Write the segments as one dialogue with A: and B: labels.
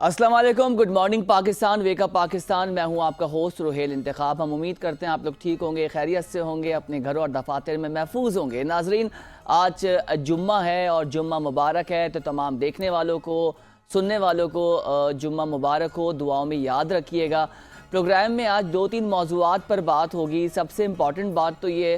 A: अस्सलाम वालेकुम, good morning Pakistan, wake up Pakistan. मैं हूं आपका होस्ट रुहेल इंतखाब। हम उम्मीद करते हैं आप लोग ठीक होंगे, खैरियत से होंगे, अपने घरों और दफातर में महफूज होंगे। नाजरीन, आज जुम्मा है और जुम्मा मुबारक है, तो तमाम देखने वालों को, सुनने वालों को जुम्मा मुबारक हो, दुआओं में याद रखिएगा। प्रोग्राम में आज 2-3 मौज़ूआत पर बात होगी। सबसे इम्पॉर्टेंट बात तो ये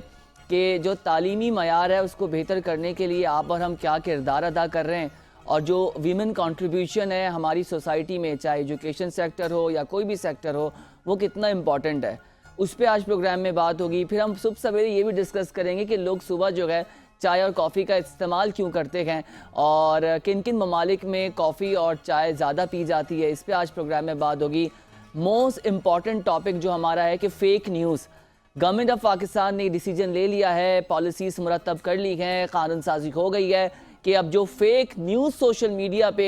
A: कि जो तालीमी मयार है उसको बेहतर करने के लिए आप और हम क्या किरदार अदा कर रहे हैं, और जो वीमेन कंट्रीब्यूशन है हमारी सोसाइटी में, चाहे एजुकेशन सेक्टर हो या कोई भी सेक्टर हो, वो कितना इम्पॉर्टेंट है, उस पर आज प्रोग्राम में बात होगी। फिर हम सुबह सवेरे ये भी डिस्कस करेंगे कि लोग सुबह जो है चाय और कॉफ़ी का इस्तेमाल क्यों करते हैं और किन किन ममालिक में कॉफ़ी और चाय ज़्यादा पी जाती है, इस पर आज प्रोग्राम में बात होगी। मोस्ट इम्पॉर्टेंट टॉपिक जो हमारा है कि fake news. Government of Pakistan ने डिसीजन ले लिया है, पॉलिसीज़ मुरतब कर ली हैं, कानून साजी हो गई है कि अब जो फेक न्यूज़ सोशल मीडिया पे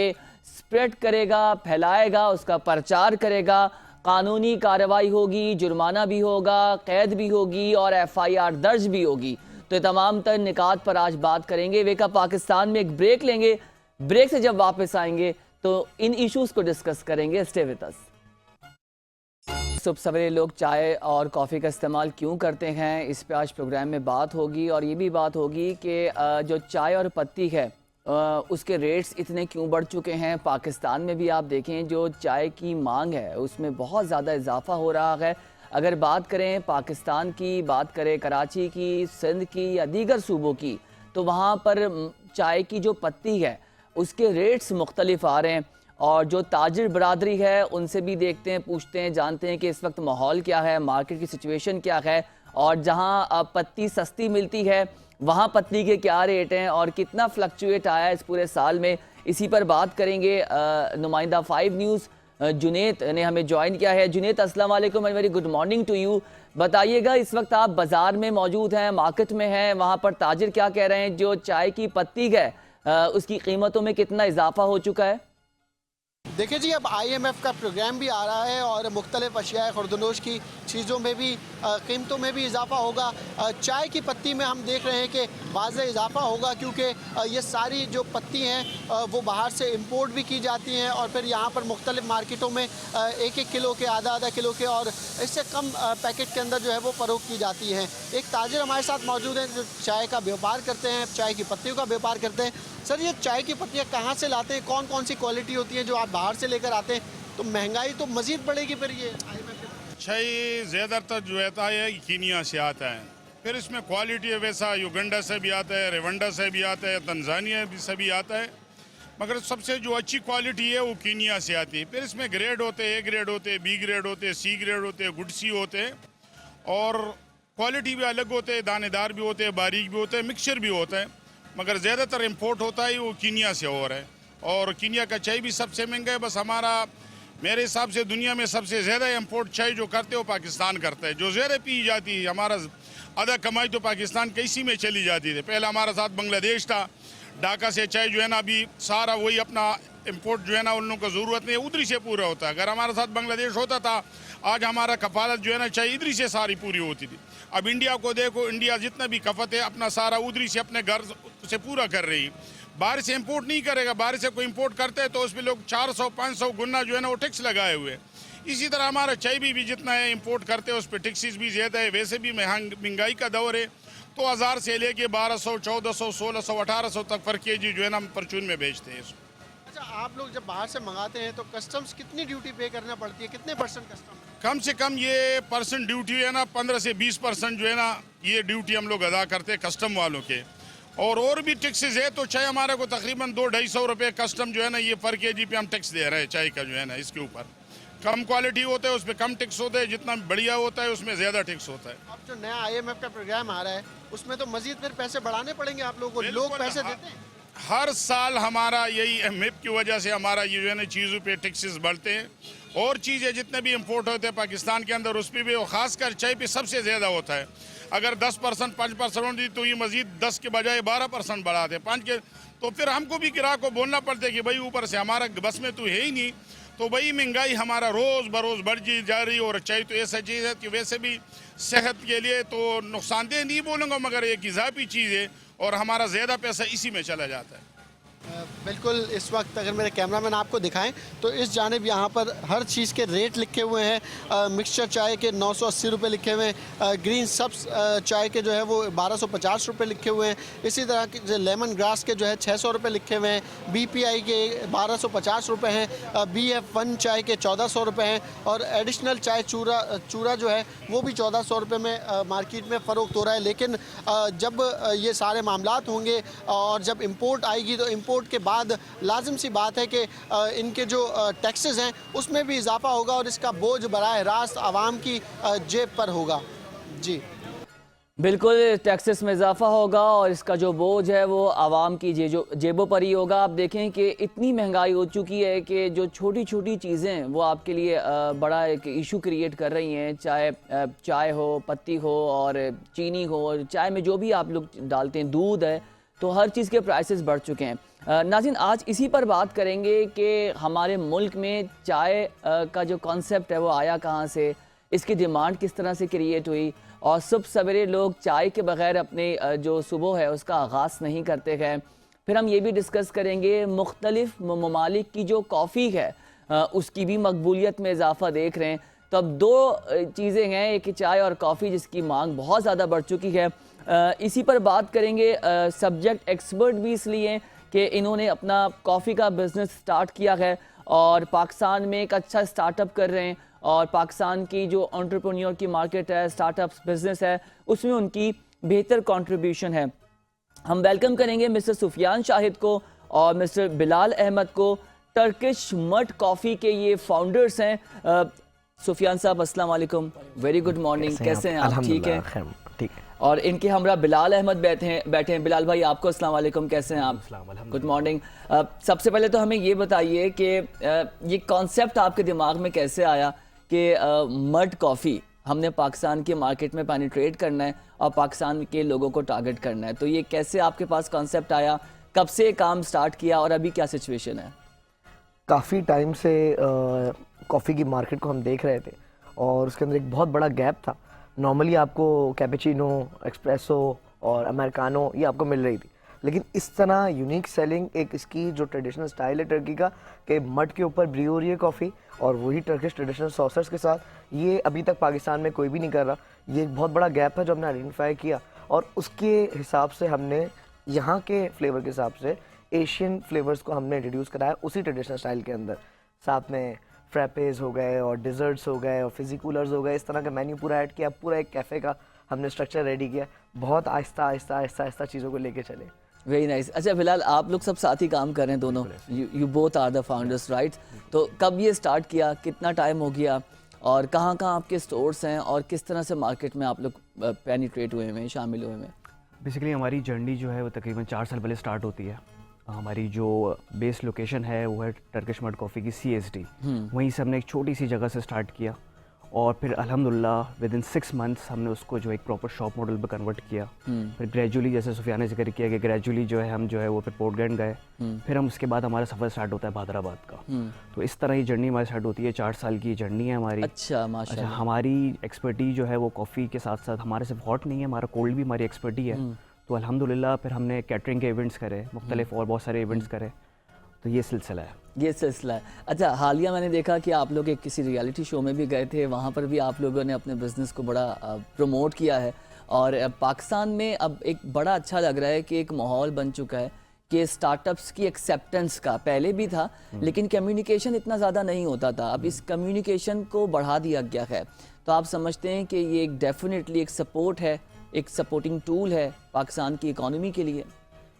A: स्प्रेड करेगा, फैलाएगा, उसका प्रचार करेगा, कानूनी कार्रवाई होगी, जुर्माना भी होगा, कैद भी होगी और FIR दर्ज भी होगी। तो तमाम तर निकात पर आज बात करेंगे। वेकअप पाकिस्तान में एक ब्रेक लेंगे, ब्रेक से जब वापस आएंगे तो इन इश्यूज़ को डिस्कस करेंगे। Stay with us. सुबह सवेरे लोग चाय और कॉफ़ी का इस्तेमाल क्यों करते हैं, इस पे आज प्रोग्राम में बात होगी। और ये भी बात होगी कि जो चाय और पत्ती है उसके रेट्स इतने क्यों बढ़ चुके हैं। पाकिस्तान में भी आप देखें जो चाय की मांग है उसमें बहुत ज़्यादा इजाफा हो रहा है। अगर बात करें पाकिस्तान की, बात करें कराची की, सिंध की या दीगर सूबों की, तो वहाँ पर चाय की जो पत्ती है उसके रेट्स मुख्तलिफ आ रहे हैं। और जो ताजिर बरादरी है उनसे भी देखते हैं, पूछते हैं, जानते हैं कि इस वक्त माहौल क्या है, मार्केट की सिचुएशन क्या है, और जहां पत्ती सस्ती मिलती है वहां पत्ती के क्या रेट हैं और कितना फ्लक्चुएट आया है इस पूरे साल में। इसी पर बात करेंगे। नुमाइंदा 5 न्यूज़ जुनेद ने हमें ज्वाइन किया है। जुनेद, अस्सलाम वालेकुम and very good morning to you. बताइएगा, इस वक्त आप बाज़ार में मौजूद हैं, मार्केट में हैं, वहाँ पर ताजिर क्या कह रहे हैं, जो चाय की पत्ती है उसकी कीमतों में कितना इजाफा हो चुका है?
B: देखिए जी, अब IMF का प्रोग्राम भी आ रहा है और मुख्तलिफ अशिया खुर्दनोश की चीज़ों में भी कीमतों में भी इजाफा होगा। चाय की पत्ती में हम देख रहे हैं कि वाज़े इजाफा होगा, क्योंकि ये सारी जो पत्ती हैं वो बाहर से इंपोर्ट भी की जाती हैं और फिर यहाँ पर मुख्तलिफ मार्केटों में 1-1 किलो के, आधा-आधा किलो के और इससे कम पैकेट के अंदर जो है वो फ़रोख्त की जाती हैं। एक ताजिर हमारे साथ मौजूद हैं जो चाय का व्यापार करते हैं, चाय की पत्तियों का व्यापार करते हैं। सर, ये चाय की पत्तियाँ कहाँ से लाते हैं, कौन कौन सी क्वालिटी होती है जो आप बाहर से लेकर आते हैं? तो महंगाई तो मज़ीद बढ़ेगी फिर ये
C: चाय ज़्यादातर जो रहता है कीनिया से आता है, फिर इसमें क्वालिटी है वैसा युगांडा से भी आता है, रवांडा से भी आता है, तंजानिया से भी आता है, मगर सबसे जो अच्छी क्वालिटी है वो कीनिया से आती है। फिर इसमें ग्रेड होते हैं, A ग्रेड होते हैं, B ग्रेड होते हैं, C ग्रेड होते हैं, गुड सी होते हैं, और क्वालिटी भी अलग होते हैं, दानेदार भी होते हैं, बारीक भी होते हैं, मिक्सचर भी होता है, मगर ज़्यादातर इम्पोर्ट होता है वो कीनिया से हो रहा है। और कीनिया का चाय भी सबसे महंगा है। बस हमारा, मेरे हिसाब से दुनिया में सबसे ज़्यादा इम्पोर्ट चाय जो करते हो पाकिस्तान करता है, जो ज़्यादा पी जाती है। हमारा आधा कमाई तो पाकिस्तान के इसी में चली जाती थी। पहले हमारा साथ बांग्लादेश था, ढाका से चाय जो है ना अभी सारा वही अपना इम्पोर्ट जो है ना उन लोगों को ज़रूरत नहीं है, उधरी से पूरा होता है। अगर हमारे साथ बांग्लादेश होता था आज हमारा कफालत जो है ना चाय इधरी से सारी पूरी होती थी। अब इंडिया को देखो, इंडिया जितना भी खपत है अपना सारा उधरी से अपने घर से पूरा कर रही है। बाहर से इंपोर्ट नहीं करेगा, बाहर से कोई इंपोर्ट करते हैं तो उस पर लोग 400-500 गुना जो है ना वो टैक्स लगाए हुए हैं। इसी तरह हमारा चाय भी जितना है इंपोर्ट करते हैं उस पर टैक्सेस भी ज़्यादा है। वैसे भी महंगाई का दौर है, तो 1000 से लेके 1200, 1400, 1600, 1800 तक पर केजी जो है ना हम परचून में बेचते हैं।
B: अच्छा, आप लोग जब बाहर से मंगाते हैं तो कस्टम्स कितनी ड्यूटी पे करना पड़ती है, कितने % कस्टम?
C: कम से कम ये परसेंट ड्यूटी है ना 15 से 20% जो है ना ये ड्यूटी हम लोग अदा करते हैं कस्टम वालों के। और भी टैक्सेस है, तो चाय हमारे को तकरीबन 200-250 रुपये कस्टम जो है ना ये पर केजी पे हम टैक्स दे रहे हैं चाय का जो है ना। इसके ऊपर कम क्वालिटी होता है उस पर कम टैक्स होता है, जितना बढ़िया होता है उसमें ज़्यादा टैक्स होता है।
B: अब जो नया IMF का प्रोग्राम आ रहा है उसमें तो मजीद फिर पैसे बढ़ाने पड़ेंगे आप लोगों को, लोग पैसे देते हैं?
C: हर साल हमारा यही MF की वजह से हमारा ये जो है ना चीज़ों पे टैक्सेस बढ़ते हैं। और चीज़ें जितने भी इंपोर्ट होते हैं पाकिस्तान के अंदर उस पर भी, और ख़ासकर चाय पे सबसे ज़्यादा होता है। अगर 10% 5% होती तो ये मज़ीद 10 के बजाय 12% बढ़ाते 5 के, तो फिर हमको भी ग्राहक को बोलना पड़ता है कि भाई ऊपर से हमारा बस में तो है ही नहीं। तो भाई महंगाई हमारा रोज़ बरोज़ बढ़ती जा रही। और चाय तो ऐसा चीज़ है कि वैसे भी सेहत के लिए तो नुकसानदेह नहीं बोलूँगा, मगर एक इजाफी चीज़ है और हमारा ज़्यादा पैसा इसी में चला जाता है।
B: बिल्कुल, इस वक्त अगर मेरे कैमरामैन आपको दिखाएं तो इस जानिब यहाँ पर हर चीज़ के रेट लिखे हुए हैं। मिक्सचर चाय के 980 रुपये लिखे हुए हैं, ग्रीन सब्स चाय के जो है वो 1250 रुपये लिखे हुए हैं। इसी तरह के जो लेमन ग्रास के जो है 600 रुपये लिखे हुए हैं, BPI के 1250 रुपये हैं, BF1 चाय के 1400 रुपये हैं और एडिशनल चाय चूरा जो है वो भी 1400 रुपये में मार्केट में फ़रोख्त हो रहा है। लेकिन जब ये सारे मामलात होंगे और जब इंपोर्ट आएगी तो इंपोर्ट के बाद लाजिम सी बात है कि इनके जो टैक्सेस हैं उसमें भी इजाफा होगा और इसका बोझ बराह रास्त आवाम की जेब पर होगा। जी
A: बिल्कुल, टैक्सेस में इजाफा होगा और इसका जो बोझ है वो आवाम की जेबों पर ही होगा। आप देखें कि इतनी महंगाई हो चुकी है कि जो छोटी छोटी चीज़ें वो आपके लिए बड़ा एक इशू क्रिएट कर रही हैं, चाहे चाय हो, पत्ती हो और चीनी हो, और चाय में जो भी आप लोग डालते हैं, दूध है, तो हर चीज़ के प्राइसेस बढ़ चुके हैं। नाज़रीन, आज इसी पर बात करेंगे कि हमारे मुल्क में चाय का जो कॉन्सेप्ट है वो आया कहाँ से, इसकी डिमांड किस तरह से क्रिएट हुई और सुबह सवेरे लोग चाय के बग़ैर अपने जो सुबह है उसका आगाज़ नहीं करते हैं। फिर हम ये भी डिस्कस करेंगे मुख्तलिफ ममालिक की जो कॉफ़ी है उसकी भी मकबूलियत में इजाफा देख रहे हैं। तो अब दो चीज़ें हैं, एक चाय और कॉफ़ी जिसकी मांग बहुत ज़्यादा बढ़ चुकी है। इसी पर बात करेंगे। सब्जेक्ट एक्सपर्ट भी इसलिए हैं कि इन्होंने अपना कॉफ़ी का बिज़नेस स्टार्ट किया है और पाकिस्तान में एक अच्छा स्टार्टअप कर रहे हैं और पाकिस्तान की जो एंटरप्रेन्योर की मार्केट है, स्टार्टअप बिज़नेस है, उसमें उनकी बेहतर कंट्रीब्यूशन है। हम वेलकम करेंगे मिस्टर सुफियान शाहिद को और मिस्टर बिलाल अहमद को। टर्किश मड कॉफ़ी के ये फाउंडर्स हैं। सुफियान साहब अस्सलाम वालेकुम, वेरी गुड मॉर्निंग, कैसे हैं आप? ठीक है,
D: ठीक है।
A: और इनके हमरा बिलाल अहमद बैठे हैं। बिलाल भाई, आपको अस्सलाम वालेकुम, कैसे हैं आप? Good morning. सबसे पहले तो हमें ये बताइए कि ये कॉन्सेप्ट आपके दिमाग में कैसे आया कि मड कॉफ़ी हमने पाकिस्तान के मार्केट में पेनिट्रेट करना है और पाकिस्तान के लोगों को टारगेट करना है, तो ये कैसे आपके पास कॉन्सेप्ट आया, कब से काम स्टार्ट किया और अभी क्या सिचुएशन है?
D: काफ़ी टाइम से कॉफ़ी की मार्केट को हम देख रहे थे और उसके अंदर एक बहुत बड़ा गैप था। नॉर्मली आपको कैपेचिनो, एक्सप्रेसो और अमेरिकानो ये आपको मिल रही थी, लेकिन इस तरह यूनिक सेलिंग एक इसकी जो ट्रेडिशनल स्टाइल है टर्की का कि मड के ऊपर ब्रू हो रही है कॉफ़ी और वही टर्किश ट्रेडिशनल सॉसर्स के साथ, ये अभी तक पाकिस्तान में कोई भी नहीं कर रहा। ये एक बहुत बड़ा गैप है जो हमने आइडेंटिफाई किया और उसके हिसाब से हमने यहाँ के फ्लेवर के हिसाब से एशियन फ्लेवर्स को हमने इंट्रोड्यूस कराया उसी ट्रेडिशनल स्टाइल के अंदर। साथ में फ्रैपेज हो गए और डिज़र्ट्स हो गए और फिज़ी कूलर्स हो गए, इस तरह का मेन्यू पूरा ऐड किया, पूरा एक कैफ़े का हमने स्ट्रक्चर रेडी किया। बहुत आहिस्ता आहिस्ता चीज़ों को लेके चले।
A: Very nice. अच्छा बिलाल, आप लोग सब साथ ही काम कर रहे हैं दोनों, you both are the founders right? तो कब ये स्टार्ट किया, कितना टाइम हो गया और कहाँ कहाँ आपके स्टोर्स हैं और किस तरह से मार्केट में आप लोग पेनिट्रेट हुए हैं, शामिल हुए हैं?
E: बेसिकली हमारी जर्नी जो है वो तकरीबन 4 साल पहले स्टार्ट होती है। हमारी जो बेस लोकेशन है वो है टर्किश मड कॉफ़ी की CSD, वहीं से हमने एक छोटी सी जगह से स्टार्ट किया और फिर अल्हम्दुलिल्लाह विद इन 6 मंथ्स हमने उसको जो एक प्रॉपर शॉप मॉडल पे कन्वर्ट किया। फिर ग्रेजुअली, जैसे सुफियान ने जिक्र किया कि ग्रेजुअली जो है हम जो है वो फिर पोर्टलैंड गए, फिर हम उसके बाद हमारा सफ़र स्टार्ट होता है हैदराबाद का। तो इस तरह ये जर्नी हमारी स्टार्ट होती है। 4 साल की जर्नी है हमारी।
A: अच्छा माशाल्लाह।
E: अच्छा, हमारी एक्सपर्टीज जो है वो कॉफ़ी के साथ साथ हमारे सिर्फ हॉट नहीं है, हमारा कोल्ड भी हमारी एक्सपर्टी है। तो अल्हम्दुलिल्लाह फिर हमने कैटरिंग के इवेंट्स करे, मुख्तलिफ और बहुत सारे इवेंट्स करे, तो ये सिलसिला है।
A: अच्छा, हालिया मैंने देखा कि आप लोग एक किसी रियलिटी शो में भी गए थे, वहाँ पर भी आप लोगों ने अपने बिज़नेस को बड़ा प्रमोट किया है और पाकिस्तान में अब एक बड़ा अच्छा लग रहा है कि एक माहौल बन चुका है कि स्टार्टअप्स की एक्सेप्टेंस का, पहले भी था लेकिन कम्युनिकेशन इतना ज़्यादा नहीं होता था, अब इस कम्युनिकेशन को बढ़ा दिया गया है। तो आप समझते हैं कि ये एक डेफिनेटली एक सपोर्ट है, एक सपोर्टिंग टूल है पाकिस्तान की इकॉनमी के लिए?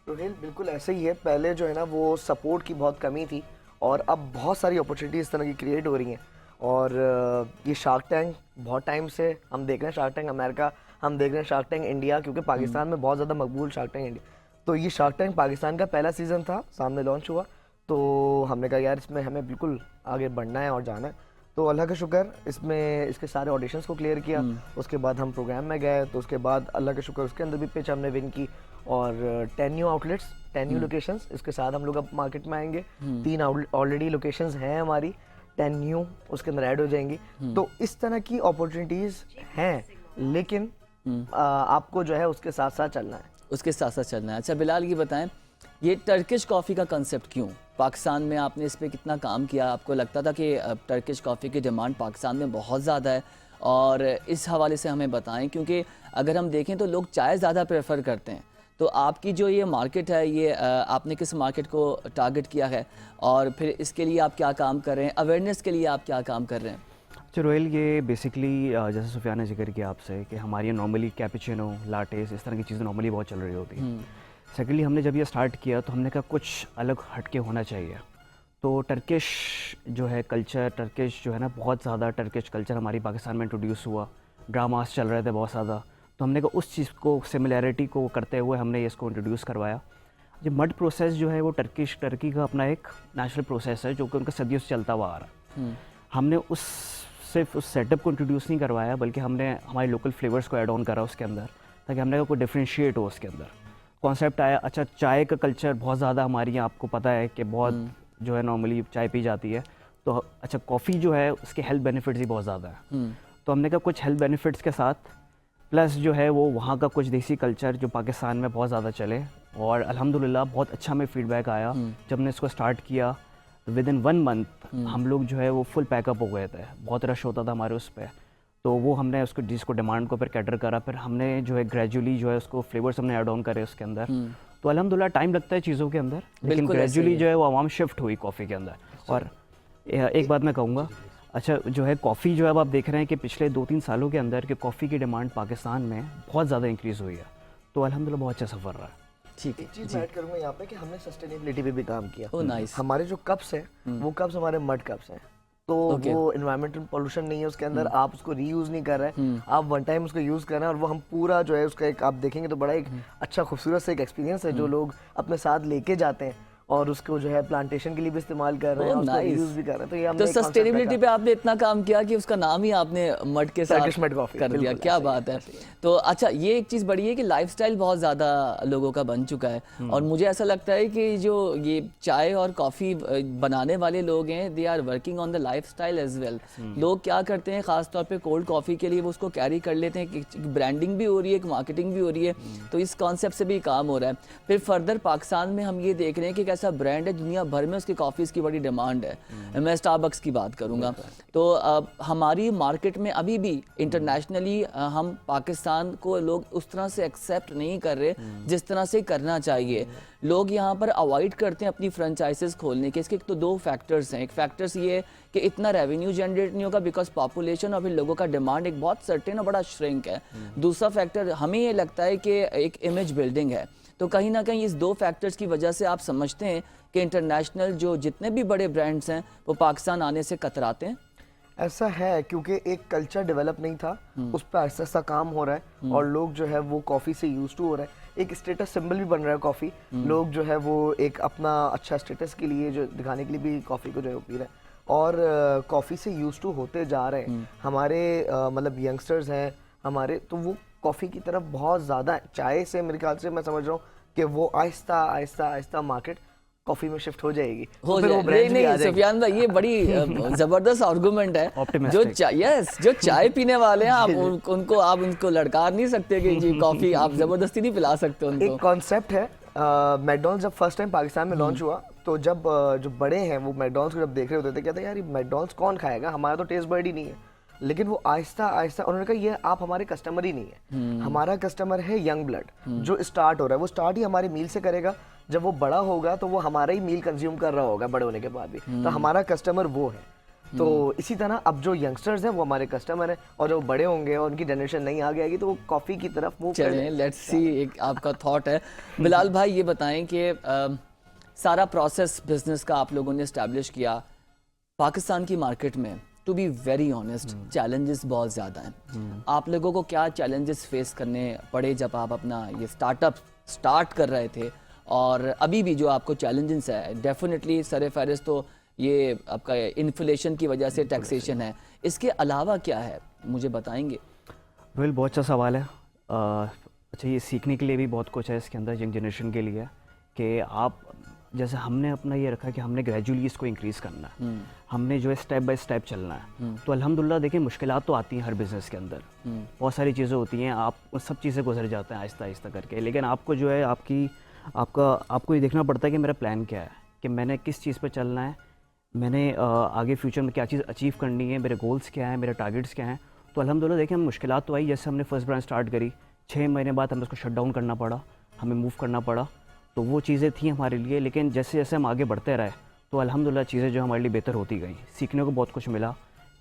D: रोहेल, बिल्कुल ऐसे ही है। पहले जो है ना वो सपोर्ट की बहुत कमी थी और अब बहुत सारी अपॉर्चुनिटी इस तरह की क्रिएट हो रही हैं। और ये शार्क टैंक बहुत टाइम से हम देख रहे हैं, शार्क टैंक अमेरिका, हम देख रहे हैं शार्क टैंक इंडिया, क्योंकि पाकिस्तान में बहुत ज़्यादा मकबूल शार्क टैंक इंडिया। तो ये शार्क टैंक पाकिस्तान का पहला सीज़न था, सामने लॉन्च हुआ, तो हमने कहा यार इसमें हमें बिल्कुल आगे बढ़ना है और जाना है। तो अल्लाह का शुक्र, इसमें इसके सारे ऑडिशंस को क्लियर किया। उसके बाद हम प्रोग्राम में गए, तो उसके बाद अल्लाह का शुक्र उसके अंदर भी पिच हमने विन की और 10 न्यू आउटलेट्स, 10 न्यू लोकेशंस, इसके साथ हम लोग अब मार्केट में आएंगे। 3 ऑलरेडी लोकेशंस हैं हमारी, 10 न्यू उसके अंदर ऐड हो जाएंगी। तो इस तरह की अपॉर्चुनिटीज़ हैं, लेकिन आपको जो है उसके साथ साथ चलना है।
A: अच्छा बिलाल, ये बताएं ये टर्किश कॉफ़ी का कंसेप्ट क्यों? पाकिस्तान में आपने इस पे कितना काम किया? आपको लगता था कि टर्किश कॉफ़ी की डिमांड पाकिस्तान में बहुत ज़्यादा है, और इस हवाले से हमें बताएं, क्योंकि अगर हम देखें तो लोग चाय ज़्यादा प्रेफर करते हैं। तो आपकी जो ये मार्केट है, ये आपने किस मार्केट को टारगेट किया है, और फिर इसके लिए आप क्या काम कर रहे हैं, अवेयरनेस के लिए आप क्या काम कर रहे हैं?
E: अच्छा रोहेल, ये बेसिकली जैसे सुफियान ने जिक्र किया आपसे कि हमारी नॉर्मली कैपुचिनो, लाटेस, इस तरह की चीज़ें नॉर्मली बहुत चल रही होती हैं। सेकेंडली हमने जब ये स्टार्ट किया तो हमने कहा कुछ अलग हटके होना चाहिए। तो टर्किश जो है कल्चर, टर्किश जो है ना, बहुत ज़्यादा टर्किश कल्चर हमारी पाकिस्तान में इंट्रोड्यूस हुआ, ड्रामास चल रहे थे बहुत ज़्यादा। तो हमने कहा उस चीज़ को, सिमिलैरिटी को करते हुए हमने इसको इंट्रोड्यूस करवाया। ये मड प्रोसेस जो है वो टर्की का अपना एक नेचुरल प्रोसेस है जो कि उनका सदियों से चलता हुआ आ रहा है। हमने सिर्फ उस सेटअप को इंट्रोड्यूस नहीं करवाया, बल्कि हमने हमारे लोकल फ्लेवर्स को ऐड ऑन करा उसके अंदर, ताकि हमने कहा कोई डिफ्रेंशिएट हो उसके अंदर। कॉन्सेप्ट आया, अच्छा चाय का कल्चर बहुत ज़्यादा हमारे यहाँ, आपको पता है कि बहुत जो है नॉर्मली चाय पी जाती है, तो अच्छा कॉफ़ी जो है उसके हेल्थ बेनिफिट्स ही बहुत ज़्यादा है। तो हमने कहा कुछ हेल्थ बेनिफिट्स के साथ प्लस जो है वो वहाँ का कुछ देसी कल्चर जो पाकिस्तान में बहुत ज़्यादा चले, और अल्हम्दुलिल्लाह बहुत अच्छा हमें फीडबैक आया। जब हमने इसको स्टार्ट किया विद इन 1 मंथ हम लोग जो है वो फुल पैकअप हो गए थे, बहुत रश होता था हमारे उस पर। तो वो हमने उसको जिसको डिमांड को फिर कैटर करा, फिर हमने जो है ग्रेजुअली जो है उसको फ्लेवर्स हमने ऐड ऑन करे उसके अंदर। तो अल्हम्दुलिल्लाह टाइम लगता है चीज़ों के अंदर, लेकिन ग्रेजुअली जो है वो आवाम शिफ्ट हुई कॉफ़ी के अंदर। और एक बात मैं कहूँगा, अच्छा जो है कॉफ़ी जो है अब आप देख रहे हैं कि पिछले 2-3 सालों के अंदर कि कॉफ़ी की डिमांड पाकिस्तान में बहुत ज़्यादा इंक्रीज़ हुई है। तो अल्हम्दुलिल्लाह बहुत अच्छा सफ़र रहा है।
A: ठीक है,
D: एक चीज़ मैं ऐड करूँगा यहाँ पे कि हमने सस्टेनेबिलिटी पे भी काम किया।
A: Oh nice.
D: हमारे जो कप्स हैं वो कप्स हमारे मड कप्स हैं, तो वो इन्वायरमेंटल पोल्यूशन नहीं है उसके अंदर, आप उसको रीयूज नहीं कर रहे हैं, आप वन टाइम उसको यूज़ कर रहे हैं, और वो हम पूरा जो है उसका एक आप देखेंगे तो बड़ा एक अच्छा खूबसूरत सा एक एक्सपीरियंस है जो लोग अपने साथ लेके जाते हैं, और उसको जो है प्लांटेशन के लिए भी इस्तेमाल कर रहे हैं, उसको रीयूज भी कर रहे हैं। तो ये हमने
A: तो सस्टेनेबिलिटी पे आपने इतना काम किया कि उसका नाम ही आपने मड के साथ
D: मड कॉफी
A: कर दिया। क्या बात है। तो अच्छा ये एक चीज़ बड़ी है कि लाइफस्टाइल बहुत ज़्यादा लोगों का बन चुका है, और मुझे ऐसा लगता है कि जो ये चाय और कॉफ़ी बनाने वाले लोग हैं, they are working on the lifestyle as well. लोग क्या करते हैं, ख़ासतौर पे कोल्ड कॉफ़ी के लिए वो उसको कैरी कर लेते हैं, कि ब्रांडिंग भी हो रही है, एक मार्केटिंग भी हो रही है। तो इस कॉन्सेप्ट से भी काम हो रहा है। फिर फर्दर पाकिस्तान में हम ये देख रहे हैं कि ऐसा ब्रांड है, दुनिया भर में उसकी कॉफ़ीज़ की बड़ी डिमांड है। मैं स्टारबक्स की बात करूंगा। तो हमारी मार्केट में अभी भी इंटरनेशनली हम पाकिस्तान को लोग उस तरह से एक्सेप्ट नहीं कर रहे जिस तरह से करना चाहिए। लोग यहाँ पर अवॉइड करते हैं अपनी फ्रेंचाइजेस खोलने के। इसके तो 2 फैक्टर्स हैं। एक फैक्टर्स ये है कि इतना रेवेन्यू जनरेट नहीं होगा बिकॉज पॉपुलेशन और फिर लोगों का डिमांड एक बहुत सर्टेन और बड़ा श्रिंक है। दूसरा फैक्टर हमें ये लगता है कि एक इमेज बिल्डिंग है। तो कहीं ना कहीं इस 2 फैक्टर्स की वजह से आप समझते हैं कि इंटरनेशनल जो जितने भी बड़े ब्रांड्स हैं वो पाकिस्तान आने से कतराते हैं।
D: ऐसा है क्योंकि एक कल्चर डेवलप नहीं था, उस पर ऐसा ऐसा काम हो रहा है, और लोग जो है वो कॉफ़ी से यूज टू हो रहे हैं। एक स्टेटस सिंबल भी बन रहा है कॉफ़ी, लोग जो है वो एक अपना अच्छा स्टेटस के लिए जो दिखाने के लिए भी कॉफ़ी को जो है वो पी रहे हैं, और कॉफ़ी से यूज टू होते जा रहे हैं। हमारे मतलब यंगस्टर्स हैं हमारे, तो वो कॉफ़ी की तरफ बहुत ज़्यादा, चाय से मेरे ख्याल से मैं समझ रहा हूँ कि वो आहिस्ता आहिस्ता आहिस्ता मार्केट कॉफी में शिफ्ट हो जाएगी।
A: हो
D: तो
A: जाए। नहीं सुफियान भाई, ये बड़ी जबरदस्त आर्गुमेंट है। जो चाय पीने वाले हैं, आप उनको लड़कार नहीं सकते कि जी कॉफी आप जबरदस्ती नहीं पिला सकते उनको।
D: एक कॉन्सेप्ट है, मैकडॉनल्ड्स जब फर्स्ट टाइम पाकिस्तान में लॉन्च हुआ, तो जब जो बड़े हैं वो मैकडॉनल्ड्स को जब देख रहे होते थे, कहते यार ये मैकडॉनल्ड्स कौन खाएगा, हमारा तो टेस्ट बर्ड ही नहीं है। लेकिन वो आहिस्ता आहिस्ता उन्होंने कहा ये आप हमारे कस्टमर ही नहीं है, हमारा कस्टमर है यंग ब्लड जो स्टार्ट हो रहा है। वो स्टार्ट ही हमारे मील से करेगा, जब वो बड़ा होगा तो वो हमारा ही मील कंज्यूम कर रहा होगा बड़े होने के बाद भी, तो हमारा कस्टमर वो है। तो इसी तरह अब जो यंगस्टर्स हैं वो हमारे कस्टमर हैं, और जब बड़े होंगे और उनकी जनरेशन नहीं आगे आएगी तो वो कॉफ़ी की तरफ मूव
A: करेंगे। लेट्स सी, एक आपका थॉट है। बिलाल भाई ये बताएं कि सारा प्रोसेस बिजनेस का आप लोगों ने इस्टेब्लिश किया पाकिस्तान की मार्केट में। To be very honest challenges बहुत ज़्यादा हैं। आप लोगों को क्या चैलेंजेस फेस करने पड़े जब आप अपना ये स्टार्टअप स्टार्ट कर रहे थे, और अभी भी जो आपको चैलेंजेस है? डेफिनेटली सर फहरिस्त तो ये आपका इन्फ्लेशन की वजह से टैक्सेशन है, इसके अलावा क्या है मुझे बताएंगे?
E: वेल बहुत अच्छा सवाल है। अच्छा ये सीखने के लिए भी बहुत कुछ है इसके अंदर यंग जनरेशन के लिए, कि आप जैसे हमने अपना ये रखा कि हमने ग्रेजुअली इसको इंक्रीज़ करना है, हमने जो है स्टेप बाय स्टेप चलना है। तो अल्हम्दुलिल्लाह देखिए मुश्किलात तो आती हैं हर बिज़नेस के अंदर, बहुत सारी चीज़ें होती हैं, आप उन सब चीज़ें गुजर जाते हैं आहिस्ता आहिस्ता करके। लेकिन आपको जो है आपकी आपको ये देखना पड़ता है कि मेरा प्लान क्या है, कि मैंने किस चीज़ पर चलना है, मैंने आगे फ्यूचर में क्या चीज़ अचीव करनी है, मेरे गोल्स क्या हैं, मेरे टारगेट्स क्या हैं। तो अल्हम्दुलिल्लाह देखिए, हम मुश्किलात तो आई, जैसे हमने फर्स्ट ब्रांच स्टार्ट करी, 6 महीने बाद हमें उसको शट डाउन करना पड़ा, हमें मूव करना पड़ा। तो वो चीज़ें थी हमारे लिए, लेकिन जैसे जैसे हम आगे बढ़ते रहे तो अल्हम्दुलिल्लाह चीज़ें जो हमारे लिए बेहतर होती गई, सीखने को बहुत कुछ मिला।